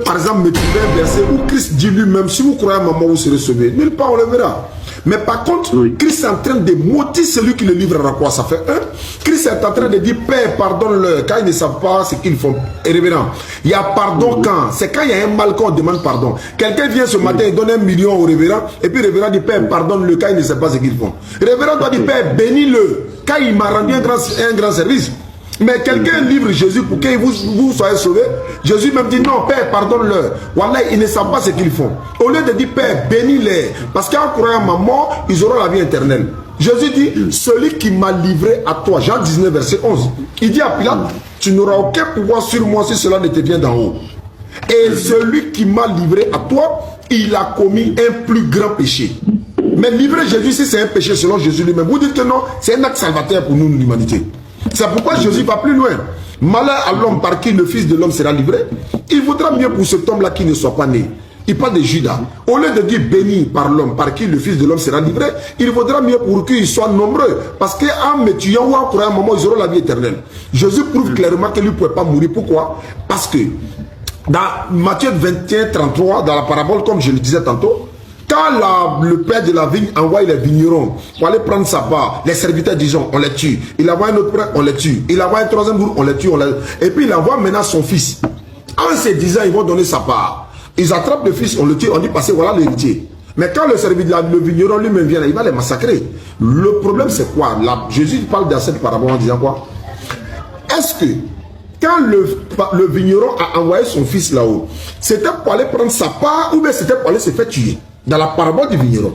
par exemple, me trouver un verset où Christ dit lui-même, si vous croyez à maman, vous serez sauvé. Nulle part, on le verra. Mais par contre, Christ est en train de maudire celui qui le livrera quoi. Ça fait un. Christ est en train de dire, Père, pardonne-le, car ils ne savent pas ce qu'ils font. Et révérend, il y a pardon quand? C'est quand il y a un mal qu'on demande pardon. Quelqu'un vient ce matin et donne 1 million au révérend, et puis le révérend dit, Père, pardonne-le, car il ne sait pas ce qu'ils font. Le révérend doit dire, Père, bénis-le, car il m'a rendu un grand service. Mais quelqu'un livre Jésus pour que vous soyez sauvés. Jésus même dit non, Père, pardonne-leur. Wallah, ils ne savent pas ce qu'ils font. Au lieu de dire, Père, bénis-les. Parce qu'en croyant à ma mort, ils auront la vie éternelle. Jésus dit, celui qui m'a livré à toi, Jean 19, verset 11. Il dit à Pilate, tu n'auras aucun pouvoir sur moi si cela ne te vient d'en haut. Et celui qui m'a livré à toi, il a commis un plus grand péché. Mais livrer Jésus, si c'est un péché selon Jésus lui-même, vous dites que non, c'est un acte salvateur pour nous, l'humanité. C'est pourquoi Jésus va plus loin. Malheur à l'homme par qui le Fils de l'homme sera livré. Il vaudra mieux pour cet homme-là qui ne soit pas né. Il parle de Judas. Au lieu de dire béni par l'homme par qui le Fils de l'homme sera livré, il vaudra mieux pour qu'ils soient nombreux. Parce qu'en me tuant ou en croyant à un moment, ils auront la vie éternelle. Jésus prouve clairement qu'il ne pouvait pas mourir. Pourquoi? Parce que dans Matthieu 21, 33, dans la parabole, comme je le disais tantôt, quand le père de la vigne envoie les vignerons pour aller prendre sa part, les serviteurs disent on les tue. Il envoie un autre frère, on les tue. Il envoie un troisième jour, on les tue. Et puis il envoie maintenant son fils. En se disant, ils vont donner sa part. Ils attrapent le fils, on le tue, on dit passez, voilà l'héritier. Mais quand le serviteur, le vigneron lui-même vient, il va les massacrer. Le problème c'est quoi? Jésus parle dans cette parabole en disant quoi? Est-ce que quand le vigneron a envoyé son fils là-haut, c'était pour aller prendre sa part ou bien c'était pour aller se faire tuer? Dans la parabole du vigneron.